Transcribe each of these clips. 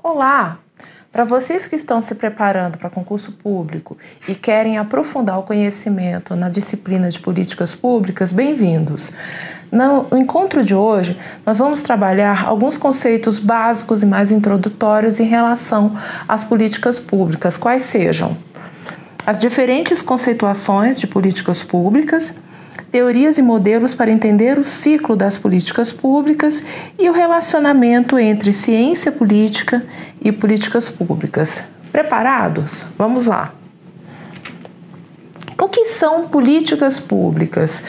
Olá! Para vocês que estão se preparando para concurso público e querem aprofundar o conhecimento na disciplina de políticas públicas, bem-vindos! No encontro de hoje, nós vamos trabalhar alguns conceitos básicos e mais introdutórios em relação às políticas públicas, quais sejam as diferentes conceituações de políticas públicas, teorias e modelos para entender o ciclo das políticas públicas e o relacionamento entre ciência política e políticas públicas. Preparados? Vamos lá! O que são políticas públicas?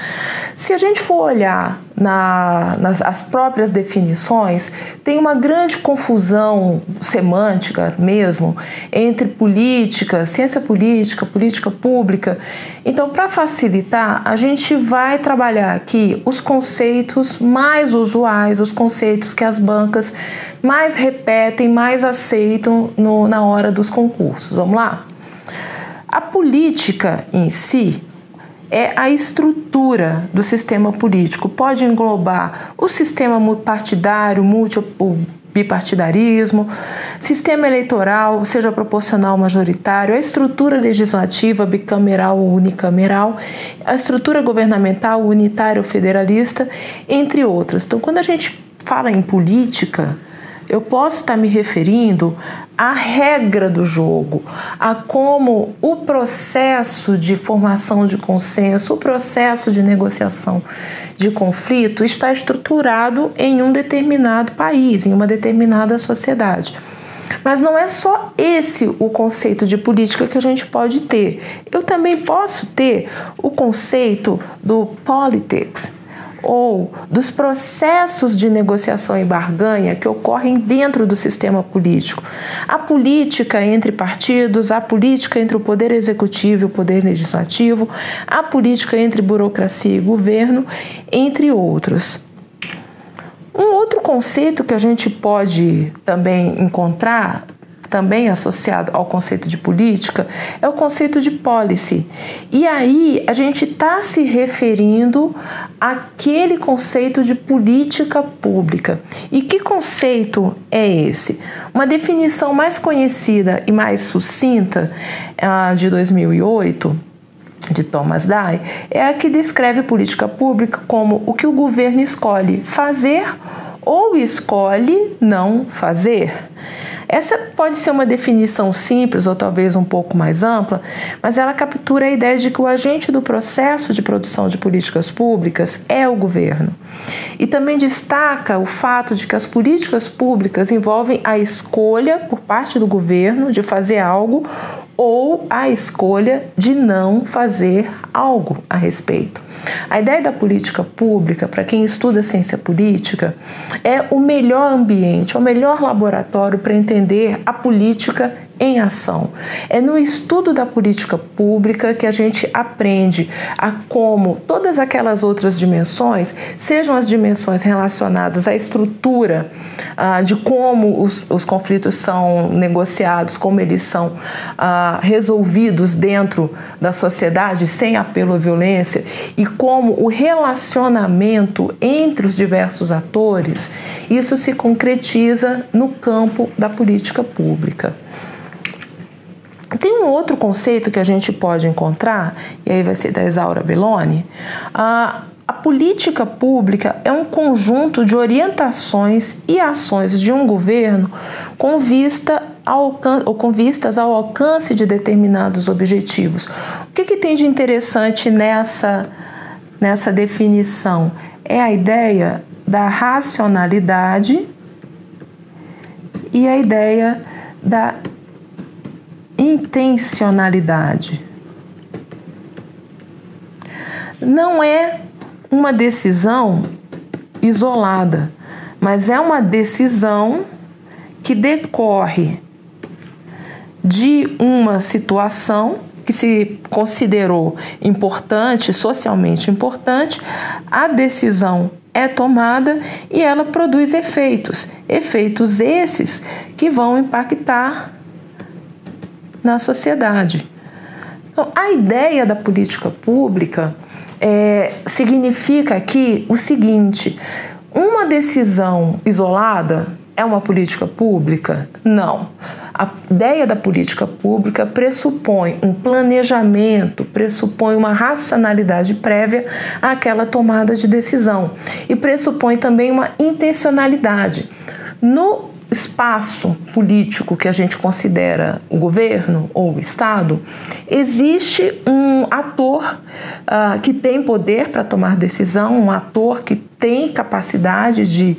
Se a gente for olhar nas próprias definições, tem uma grande confusão semântica mesmo entre política, ciência política, política pública. Então, para facilitar, a gente vai trabalhar aqui os conceitos mais usuais, os conceitos que as bancas mais repetem, mais aceitam na hora dos concursos. Vamos lá? A política em si é a estrutura do sistema político. Pode englobar o sistema partidário, bipartidarismo, sistema eleitoral, seja proporcional ou majoritário, a estrutura legislativa bicameral ou unicameral, a estrutura governamental unitária ou federalista, entre outras. Então, quando a gente fala em política, eu posso estar me referindo à regra do jogo, a como o processo de formação de consenso, o processo de negociação de conflito está estruturado em um determinado país, em uma determinada sociedade. Mas não é só esse o conceito de política que a gente pode ter. Eu também posso ter o conceito do politics, ou dos processos de negociação e barganha que ocorrem dentro do sistema político. A política entre partidos, a política entre o poder executivo e o poder legislativo, a política entre burocracia e governo, entre outros. Um outro conceito que a gente pode também encontrar, também associado ao conceito de política, é o conceito de policy. E aí a gente está se referindo àquele conceito de política pública. E que conceito é esse? Uma definição mais conhecida e mais sucinta, de 2008, de Thomas Dye, é a que descreve política pública como o que o governo escolhe fazer ou escolhe não fazer. Essa pode ser uma definição simples ou talvez um pouco mais ampla, mas ela captura a ideia de que o agente do processo de produção de políticas públicas é o governo. E também destaca o fato de que as políticas públicas envolvem a escolha por parte do governo de fazer algo ou a escolha de não fazer algo a respeito. A ideia da política pública, para quem estuda ciência política, é o melhor ambiente, o melhor laboratório para entender a política em ação. É no estudo da política pública que a gente aprende a como todas aquelas outras dimensões, sejam as dimensões relacionadas à estrutura, de como os conflitos são negociados, como eles são resolvidos dentro da sociedade sem apelo à violência, e como o relacionamento entre os diversos atores, isso se concretiza no campo da política pública. Tem um outro conceito que a gente pode encontrar, e aí vai ser da Isaura Belloni. A política pública é um conjunto de orientações e ações de um governo com vistas ao alcance de determinados objetivos. O que tem de interessante nessa definição? É a ideia da racionalidade e a ideia da intencionalidade. Não é uma decisão isolada, mas é uma decisão que decorre de uma situação que se considerou importante, socialmente importante, a decisão é tomada e ela produz efeitos esses que vão impactar na sociedade. Então, a ideia da política pública significa aqui o seguinte: uma decisão isolada é uma política pública? Não. A ideia da política pública pressupõe um planejamento, pressupõe uma racionalidade prévia àquela tomada de decisão e pressupõe também uma intencionalidade. No espaço político que a gente considera o governo ou o Estado, existe um ator que tem poder para tomar decisão, um ator que tem capacidade de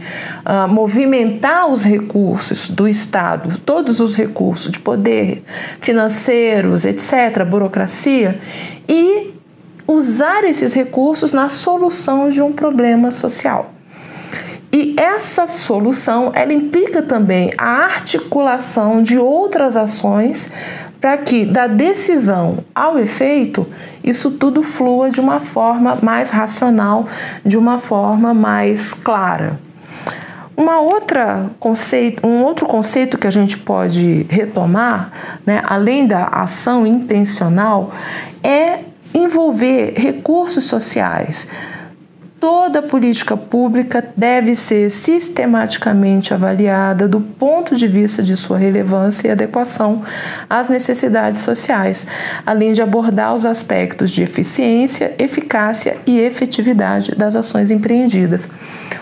movimentar os recursos do Estado, todos os recursos de poder, financeiros, etc., burocracia, e usar esses recursos na solução de um problema social. E essa solução, ela implica também a articulação de outras ações para que, da decisão ao efeito, isso tudo flua de uma forma mais racional, de uma forma mais clara. Um outro conceito que a gente pode retomar, né, além da ação intencional, é envolver recursos sociais. Toda política pública deve ser sistematicamente avaliada do ponto de vista de sua relevância e adequação às necessidades sociais, além de abordar os aspectos de eficiência, eficácia e efetividade das ações empreendidas.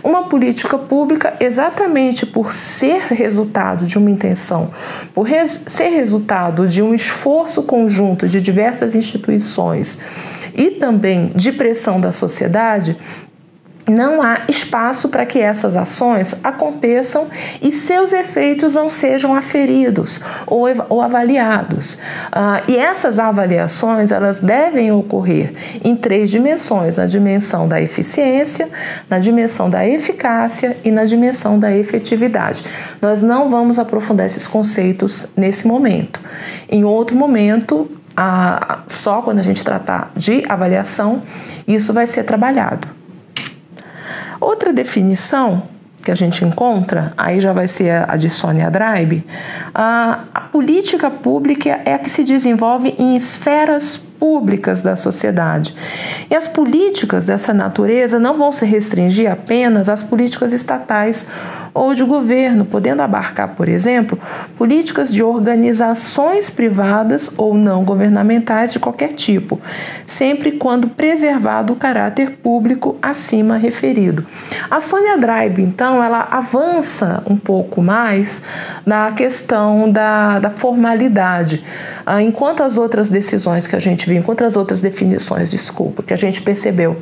Uma política pública, exatamente por ser resultado de uma intenção, por ser resultado de um esforço conjunto de diversas instituições e também de pressão da sociedade, não há espaço para que essas ações aconteçam e seus efeitos não sejam aferidos ou avaliados. E essas avaliações, elas devem ocorrer em 3 dimensões: na dimensão da eficiência, na dimensão da eficácia e na dimensão da efetividade. Nós não vamos aprofundar esses conceitos nesse momento. Em outro momento, só quando a gente tratar de avaliação, isso vai ser trabalhado. Outra definição que a gente encontra, aí já vai ser a de Sônia Draibe, a política pública é a que se desenvolve em esferas públicas da sociedade. E as políticas dessa natureza não vão se restringir apenas às políticas estatais ou de governo, podendo abarcar, por exemplo, políticas de organizações privadas ou não governamentais de qualquer tipo, sempre quando preservado o caráter público acima referido. A Sônia Draibe, então, ela avança um pouco mais na questão da formalidade. Enquanto as outras decisões que a gente viu, enquanto as outras definições, que a gente percebeu,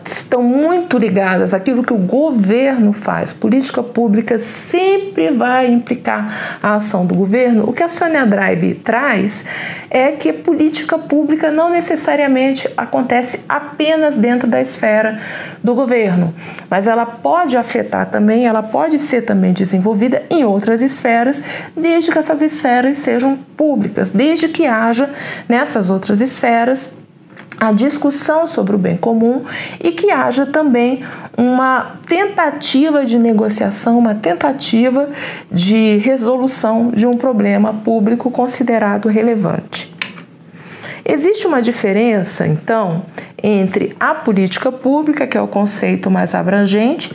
estão muito ligadas àquilo que o governo faz. Política pública sempre vai implicar a ação do governo. O que a Sônia Draibe traz é que política pública não necessariamente acontece apenas dentro da esfera do governo, mas ela pode afetar também, ela pode ser também desenvolvida em outras esferas, desde que essas esferas sejam públicas, desde que haja nessas outras esferas a discussão sobre o bem comum e que haja também uma tentativa de negociação, uma tentativa de resolução de um problema público considerado relevante. Existe uma diferença, então, entre a política pública, que é o conceito mais abrangente,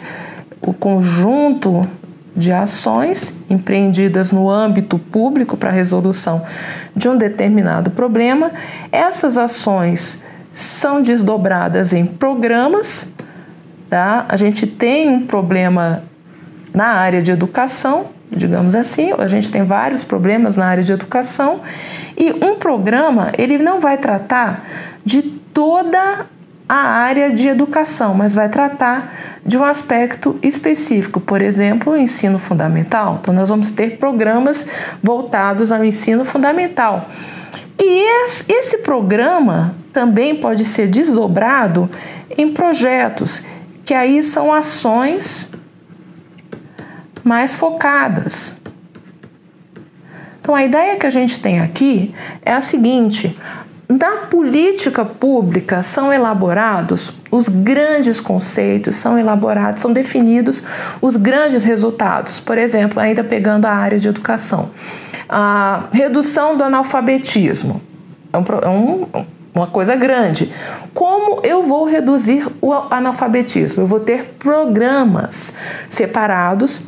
o conjunto de ações empreendidas no âmbito público para a resolução de um determinado problema. Essas ações são desdobradas em programas, tá? A gente tem um problema na área de educação, digamos assim, a gente tem vários problemas na área de educação, e um programa, ele não vai tratar de toda a área de educação, mas vai tratar de um aspecto específico, por exemplo, o ensino fundamental. Então, nós vamos ter programas voltados ao ensino fundamental. E esse programa também pode ser desdobrado em projetos, que aí são ações mais focadas. Então, a ideia que a gente tem aqui é a seguinte: na política pública são elaborados os grandes conceitos, são definidos os grandes resultados. Por exemplo, ainda pegando a área de educação, a redução do analfabetismo é uma coisa grande. Como eu vou reduzir o analfabetismo? Eu vou ter programas separados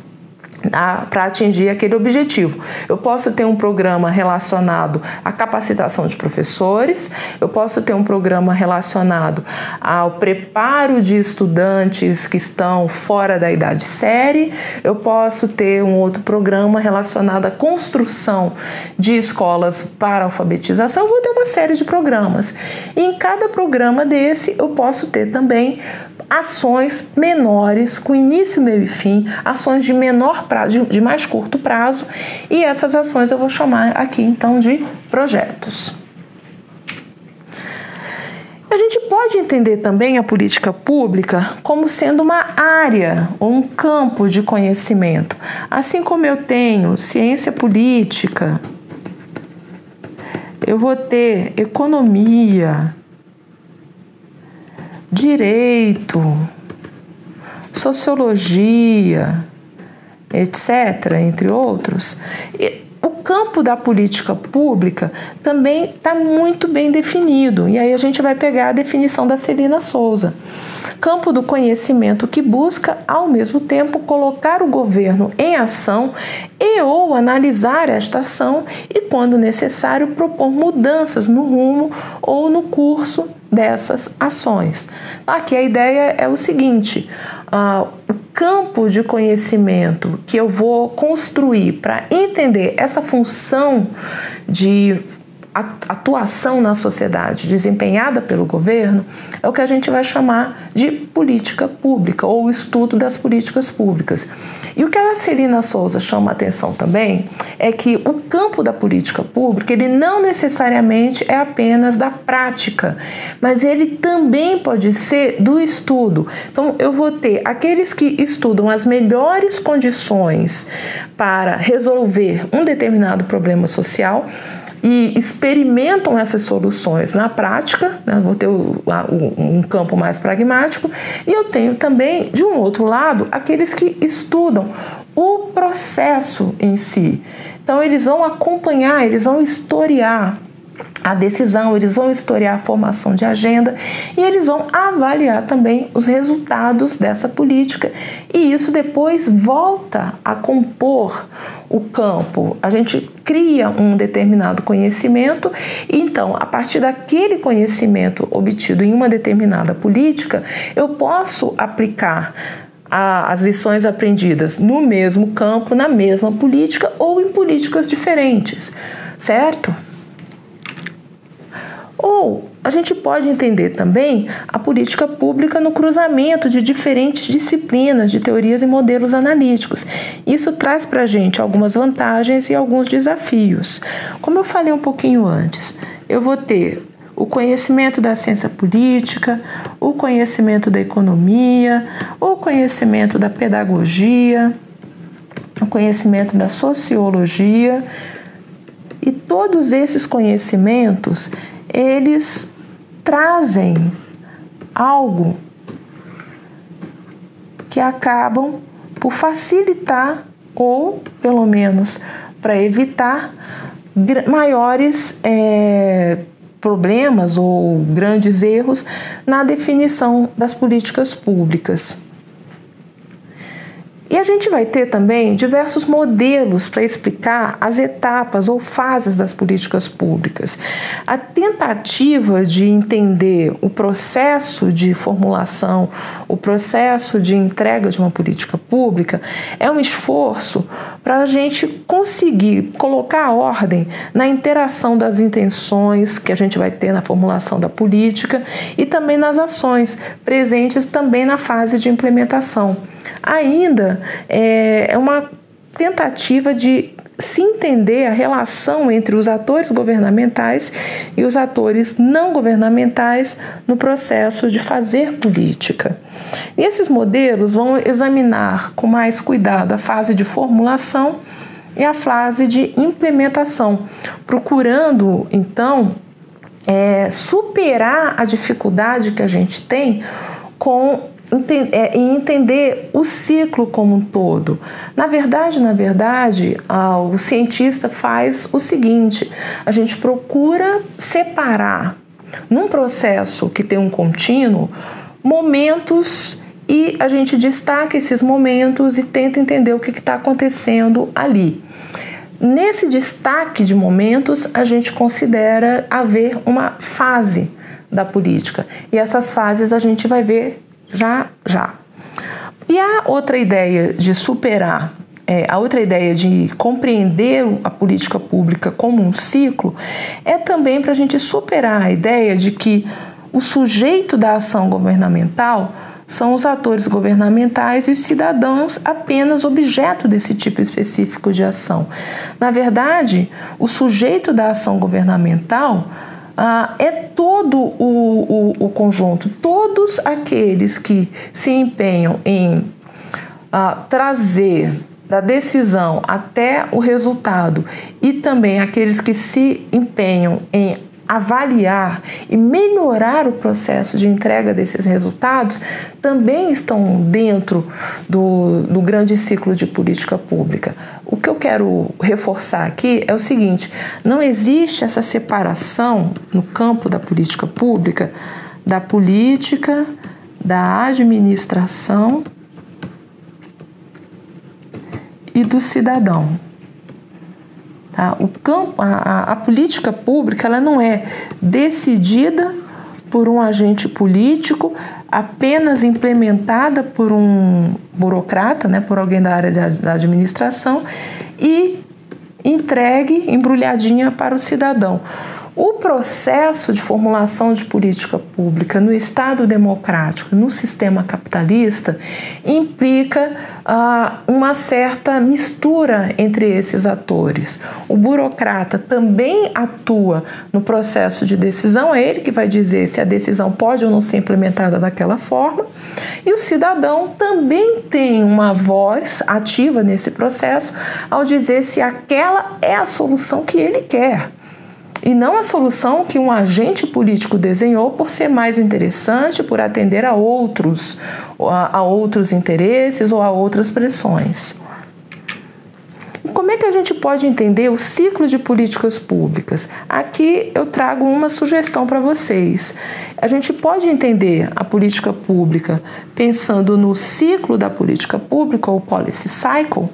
para atingir aquele objetivo. Eu posso ter um programa relacionado à capacitação de professores, eu posso ter um programa relacionado ao preparo de estudantes que estão fora da idade série, eu posso ter um outro programa relacionado à construção de escolas para alfabetização, eu vou ter uma série de programas. E em cada programa desse eu posso ter também ações menores, com início, meio e fim, ações de menor prazo, de mais curto prazo, e essas ações eu vou chamar aqui então de projetos. A gente pode entender também a política pública como sendo uma área ou um campo de conhecimento. Assim como eu tenho ciência política, eu vou ter economia, direito, sociologia, etc., entre outros. O campo da política pública também está muito bem definido. E aí a gente vai pegar a definição da Celina Souza. Campo do conhecimento que busca, ao mesmo tempo, colocar o governo em ação e ou analisar esta ação e, quando necessário, propor mudanças no rumo ou no curso dessas ações. Aqui a ideia é o seguinte: o campo de conhecimento que eu vou construir para entender essa função de atuação na sociedade desempenhada pelo governo é o que a gente vai chamar de política pública ou estudo das políticas públicas. E o que a Celina Souza chama a atenção também é que o campo da política pública ele não necessariamente é apenas da prática, mas ele também pode ser do estudo. Então eu vou ter aqueles que estudam as melhores condições para resolver um determinado problema social e experimentam essas soluções na prática, né? Vou ter um campo mais pragmático, e eu tenho também, de um outro lado, aqueles que estudam o processo em si. Então, eles vão acompanhar, eles vão historiar a decisão, eles vão historiar a formação de agenda e eles vão avaliar também os resultados dessa política, e isso depois volta a compor o campo. A gente cria um determinado conhecimento e então, a partir daquele conhecimento obtido em uma determinada política, eu posso aplicar as lições aprendidas no mesmo campo, na mesma política ou em políticas diferentes, certo? Ou a gente pode entender também a política pública no cruzamento de diferentes disciplinas, de teorias e modelos analíticos. Isso traz para a gente algumas vantagens e alguns desafios. Como eu falei um pouquinho antes, eu vou ter o conhecimento da ciência política, o conhecimento da economia, o conhecimento da pedagogia, o conhecimento da sociologia, e todos esses conhecimentos eles trazem algo que acabam por facilitar ou, pelo menos, para evitar maiores problemas ou grandes erros na definição das políticas públicas. E a gente vai ter também diversos modelos para explicar as etapas ou fases das políticas públicas. A tentativa de entender o processo de formulação, o processo de entrega de uma política pública é um esforço para a gente conseguir colocar a ordem na interação das intenções que a gente vai ter na formulação da política e também nas ações presentes também na fase de implementação. Ainda é uma tentativa de se entender a relação entre os atores governamentais e os atores não governamentais no processo de fazer política. E esses modelos vão examinar com mais cuidado a fase de formulação e a fase de implementação, procurando, então, superar a dificuldade que a gente tem em entender o ciclo como um todo. Na verdade, o cientista faz o seguinte: a gente procura separar, num processo que tem um contínuo, momentos e a gente destaca esses momentos e tenta entender o que está acontecendo ali. Nesse destaque de momentos, a gente considera haver uma fase da política, e essas fases a gente vai ver já. E a outra ideia de superar, a outra ideia de compreender a política pública como um ciclo, é também para a gente superar a ideia de que o sujeito da ação governamental são os atores governamentais e os cidadãos apenas objeto desse tipo específico de ação. Na verdade, o sujeito da ação governamental é todo o conjunto, todos aqueles que se empenham em trazer da decisão até o resultado e também aqueles que se empenham em avaliar e melhorar o processo de entrega desses resultados também estão dentro do grande ciclo de política pública. O que eu quero reforçar aqui é o seguinte: não existe essa separação no campo da política pública, da política, da administração e do cidadão. Tá? A política pública ela não é decidida por um agente político, apenas implementada por um burocrata, né, por alguém da área da administração, e entregue, embrulhadinha para o cidadão. O processo de formulação de política pública no Estado democrático, no sistema capitalista, implica uma certa mistura entre esses atores. O burocrata também atua no processo de decisão, é ele que vai dizer se a decisão pode ou não ser implementada daquela forma, e o cidadão também tem uma voz ativa nesse processo ao dizer se aquela é a solução que ele quer. E não a solução que um agente político desenhou por ser mais interessante, por atender a outros interesses ou a outras pressões. Como é que a gente pode entender o ciclo de políticas públicas? Aqui eu trago uma sugestão para vocês. A gente pode entender a política pública pensando no ciclo da política pública, ou policy cycle,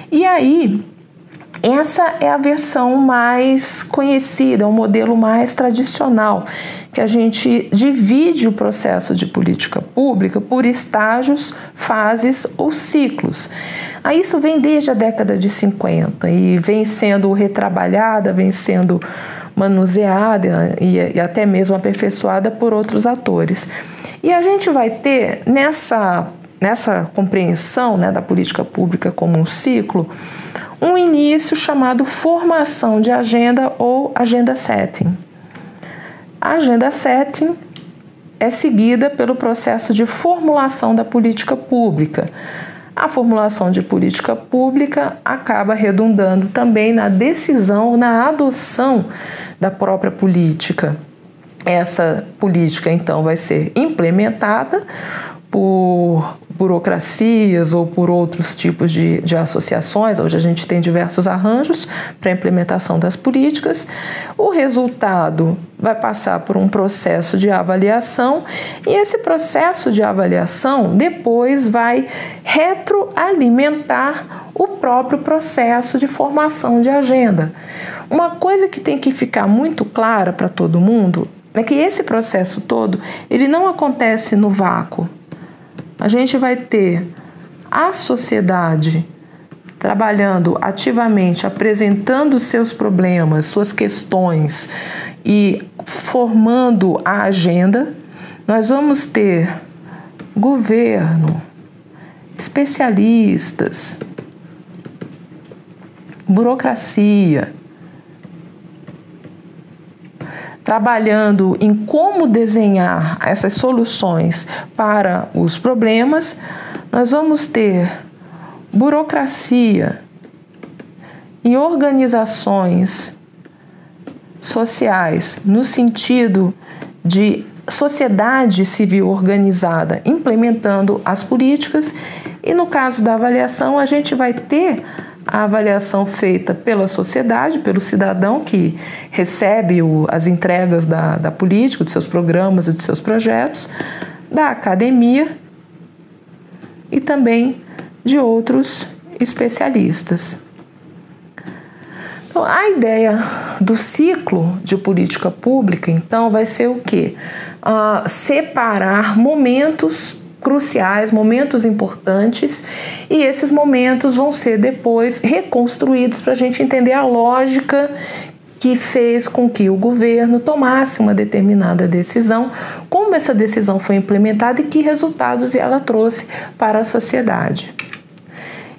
e aí essa é a versão mais conhecida, o modelo mais tradicional, que a gente divide o processo de política pública por estágios, fases ou ciclos. Aí isso vem desde a década de 50 e vem sendo retrabalhada, vem sendo manuseada e até mesmo aperfeiçoada por outros atores. E a gente vai ter nessa compreensão, né, da política pública como um ciclo, um início chamado formação de agenda ou agenda setting. A agenda setting é seguida pelo processo de formulação da política pública. A formulação de política pública acaba redundando também na decisão, na adoção da própria política. Essa política, então, vai ser implementada por burocracias ou por outros tipos de associações. Hoje a gente tem diversos arranjos para a implementação das políticas. O resultado vai passar por um processo de avaliação e esse processo de avaliação depois vai retroalimentar o próprio processo de formação de agenda. Uma coisa que tem que ficar muito clara para todo mundo é que esse processo todo ele não acontece no vácuo. A gente vai ter a sociedade trabalhando ativamente, apresentando seus problemas, suas questões e formando a agenda. Nós vamos ter governo, especialistas, burocracia, trabalhando em como desenhar essas soluções para os problemas. Nós vamos ter burocracia e organizações sociais, no sentido de sociedade civil organizada implementando as políticas, e no caso da avaliação a gente vai ter a avaliação feita pela sociedade, pelo cidadão que recebe as entregas da política, dos seus programas e dos seus projetos, da academia e também de outros especialistas. Então, a ideia do ciclo de política pública, então, vai ser o quê? Separar momentos cruciais, momentos importantes, e esses momentos vão ser depois reconstruídos para a gente entender a lógica que fez com que o governo tomasse uma determinada decisão, como essa decisão foi implementada e que resultados ela trouxe para a sociedade.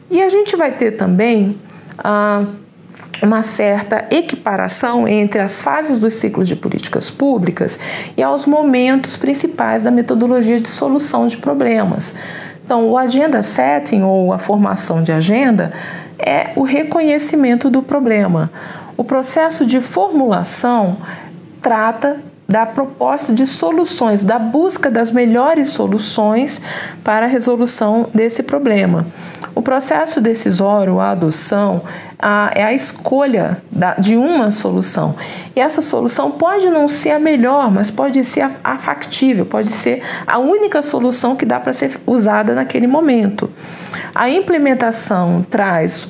E a gente vai ter também uma certa equiparação entre as fases dos ciclos de políticas públicas e aos momentos principais da metodologia de solução de problemas. Então, o agenda setting, ou a formação de agenda, é o reconhecimento do problema. O processo de formulação trata da proposta de soluções, da busca das melhores soluções para a resolução desse problema. O processo decisório, a adoção, é a escolha de uma solução. E essa solução pode não ser a melhor, mas pode ser a factível, pode ser a única solução que dá para ser usada naquele momento. A implementação traz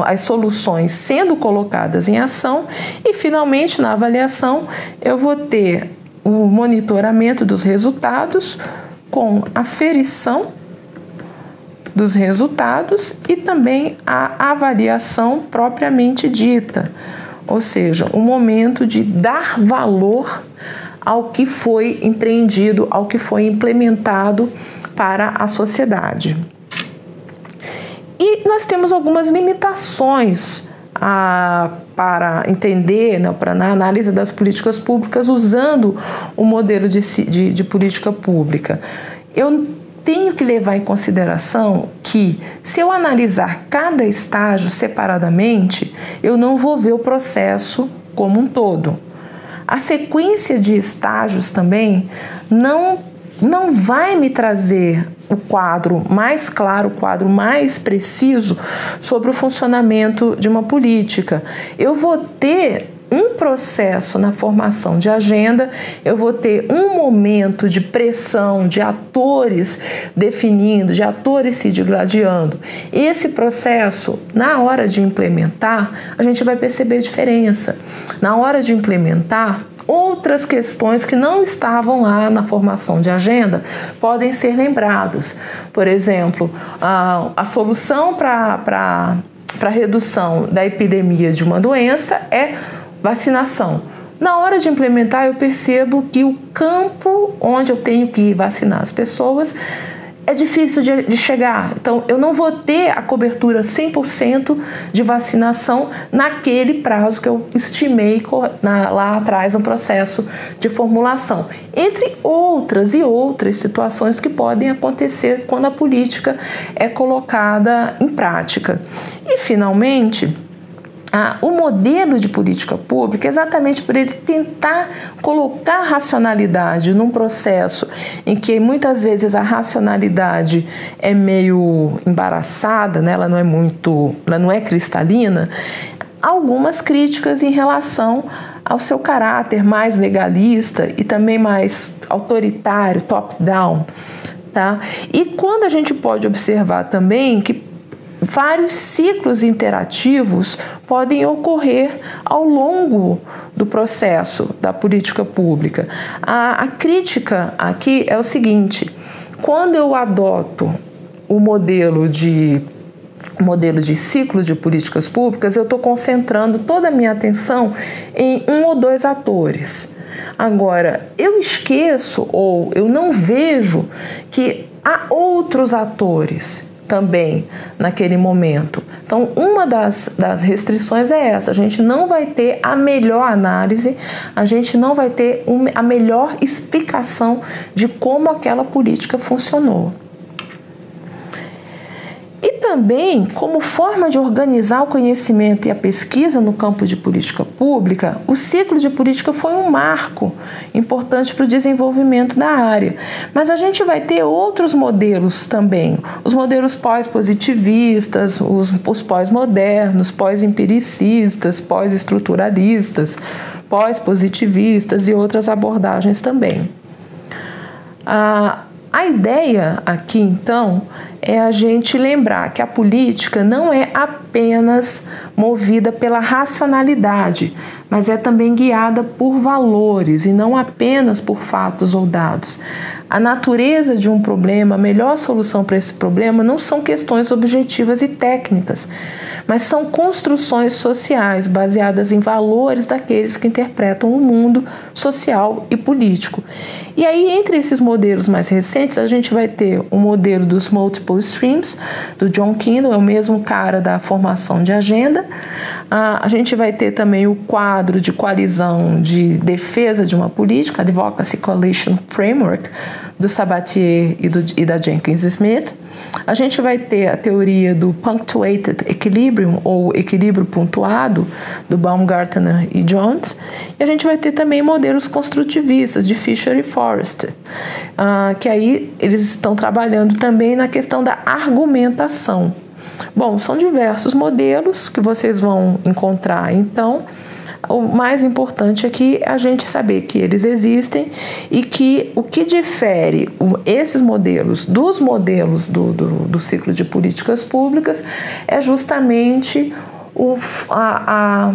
as soluções sendo colocadas em ação e, finalmente, na avaliação, eu vou ter o monitoramento dos resultados com aferição dos resultados e também a avaliação propriamente dita, ou seja, o momento de dar valor ao que foi empreendido, ao que foi implementado para a sociedade. E nós temos algumas limitações para entender, na análise das políticas públicas, usando o modelo de política pública. Eu tenho que levar em consideração que, se eu analisar cada estágio separadamente, eu não vou ver o processo como um todo. A sequência de estágios também não vai me trazer o quadro mais claro, o quadro mais preciso sobre o funcionamento de uma política. Eu vou ter um processo na formação de agenda, eu vou ter um momento de pressão, de atores definindo, de atores se digladiando. Esse processo, na hora de implementar, a gente vai perceber diferença. Na hora de implementar, outras questões que não estavam lá na formação de agenda podem ser lembradas. Por exemplo, a solução para a redução da epidemia de uma doença é vacinação. Na hora de implementar, eu percebo que o campo onde eu tenho que vacinar as pessoas é difícil de chegar. Então, eu não vou ter a cobertura 100% de vacinação naquele prazo que eu estimei lá atrás no processo de formulação. Entre outras e outras situações que podem acontecer quando a política é colocada em prática. E, finalmente, o modelo de política pública, exatamente por ele tentar colocar racionalidade num processo em que muitas vezes a racionalidade é meio embaraçada, né? Ela não é cristalina, algumas críticas em relação ao seu caráter mais legalista e também mais autoritário, top-down, tá? E quando a gente pode observar também que vários ciclos interativos podem ocorrer ao longo do processo da política pública. A crítica aqui é o seguinte: quando eu adoto o modelo de ciclo de políticas públicas, eu estou concentrando toda a minha atenção em um ou dois atores. Agora, eu esqueço ou eu não vejo que há outros atores também naquele momento. Então, uma das restrições é essa: a gente não vai ter a melhor análise, a gente não vai ter a melhor explicação de como aquela política funcionou. E também, como forma de organizar o conhecimento e a pesquisa no campo de política pública, o ciclo de política foi um marco importante para o desenvolvimento da área. Mas a gente vai ter outros modelos também, os modelos pós-positivistas, os pós-modernos, pós-empiricistas, pós-estruturalistas, pós-positivistas e outras abordagens também. A ideia aqui, então, é a gente lembrar que a política não é apenas movida pela racionalidade, mas é também guiada por valores e não apenas por fatos ou dados. A natureza de um problema, a melhor solução para esse problema não são questões objetivas e técnicas, mas são construções sociais baseadas em valores daqueles que interpretam o mundo social e político. E aí, entre esses modelos mais recentes, a gente vai ter o modelo dos multiple streams, do John Kendall, é o mesmo cara da formação de agenda. A gente vai ter também o quadro de coalizão de defesa de uma política, Advocacy Coalition Framework, do Sabatier e da Jenkins Smith. A gente vai ter a teoria do Punctuated Equilibrium, ou equilíbrio pontuado, do Baumgartner e Jones. E a gente vai ter também modelos construtivistas, de Fisher e Forrester, que aí eles estão trabalhando também na questão da argumentação. Bom, são diversos modelos que vocês vão encontrar, então. O mais importante é que a gente saber que eles existem e que o que difere esses modelos dos modelos do ciclo de políticas públicas é justamente a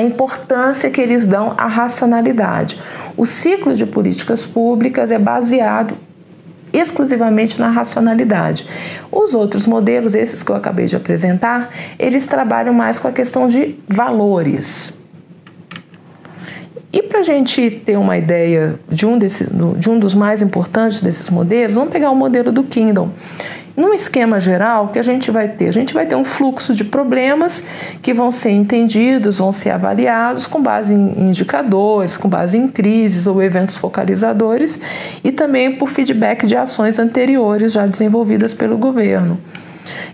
importância que eles dão à racionalidade. O ciclo de políticas públicas é baseado exclusivamente na racionalidade. Os outros modelos, esses que eu acabei de apresentar, eles trabalham mais com a questão de valores. E para a gente ter uma ideia de um dos mais importantes desses modelos, vamos pegar o modelo do Kendall. Num esquema geral, o que a gente vai ter? A gente vai ter um fluxo de problemas que vão ser entendidos, vão ser avaliados com base em indicadores, com base em crises ou eventos focalizadores e também por feedback de ações anteriores já desenvolvidas pelo governo.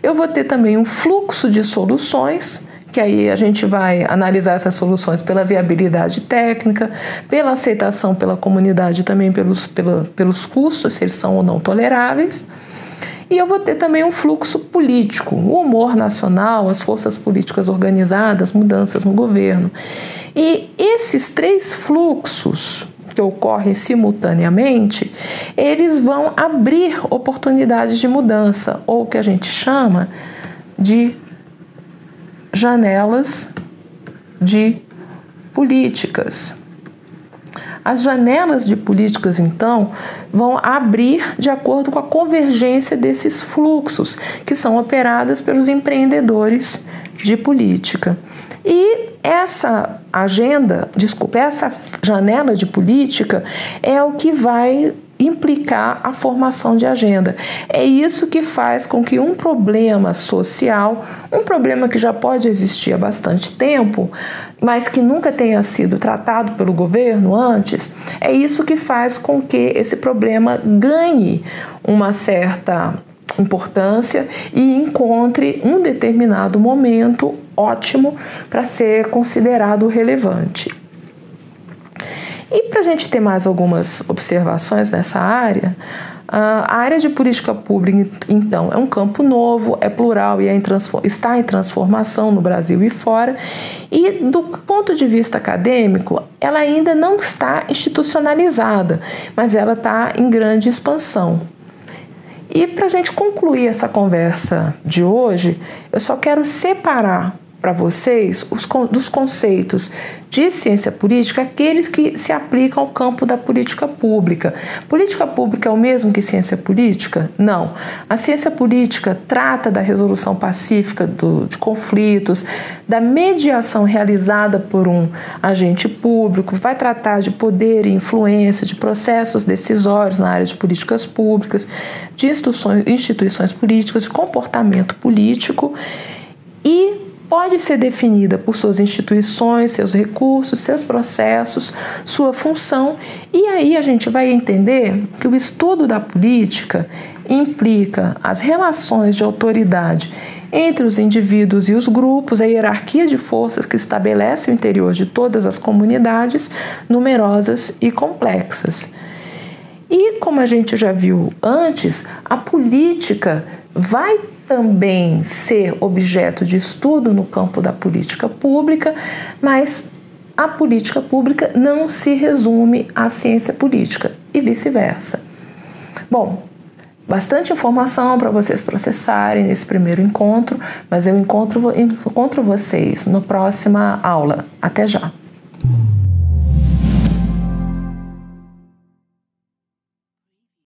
Eu vou ter também um fluxo de soluções, que aí a gente vai analisar essas soluções pela viabilidade técnica, pela aceitação pela comunidade, também pelos custos, se eles são ou não toleráveis. E eu vou ter também um fluxo político, o humor nacional, as forças políticas organizadas, mudanças no governo. E esses três fluxos que ocorrem simultaneamente, eles vão abrir oportunidades de mudança, ou o que a gente chama de janelas de políticas. As janelas de políticas, então, vão abrir de acordo com a convergência desses fluxos, que são operadas pelos empreendedores de política. E essa essa janela de política é o que vai implicar a formação de agenda. É isso que faz com que um problema social, um problema que já pode existir há bastante tempo, mas que nunca tenha sido tratado pelo governo antes, é isso que faz com que esse problema ganhe uma certa importância e encontre um determinado momento ótimo para ser considerado relevante. E para a gente ter mais algumas observações nessa área, a área de política pública, então, é um campo novo, é plural e está em transformação no Brasil e fora, e do ponto de vista acadêmico, ela ainda não está institucionalizada, mas ela está em grande expansão. E para a gente concluir essa conversa de hoje, eu só quero separar para vocês dos conceitos de ciência política, aqueles que se aplicam ao campo da política pública. Política pública é o mesmo que ciência política? Não. A ciência política trata da resolução pacífica de conflitos, da mediação realizada por um agente público, vai tratar de poder e influência, de processos decisórios na área de políticas públicas, de instituições políticas, de comportamento político e pode ser definida por suas instituições, seus recursos, seus processos, sua função, e aí a gente vai entender que o estudo da política implica as relações de autoridade entre os indivíduos e os grupos, a hierarquia de forças que estabelece o interior de todas as comunidades numerosas e complexas. E como a gente já viu antes, a política vai também ser objeto de estudo no campo da política pública, mas a política pública não se resume à ciência política e vice-versa. Bom, bastante informação para vocês processarem nesse primeiro encontro, mas eu encontro vocês na próxima aula. Até já!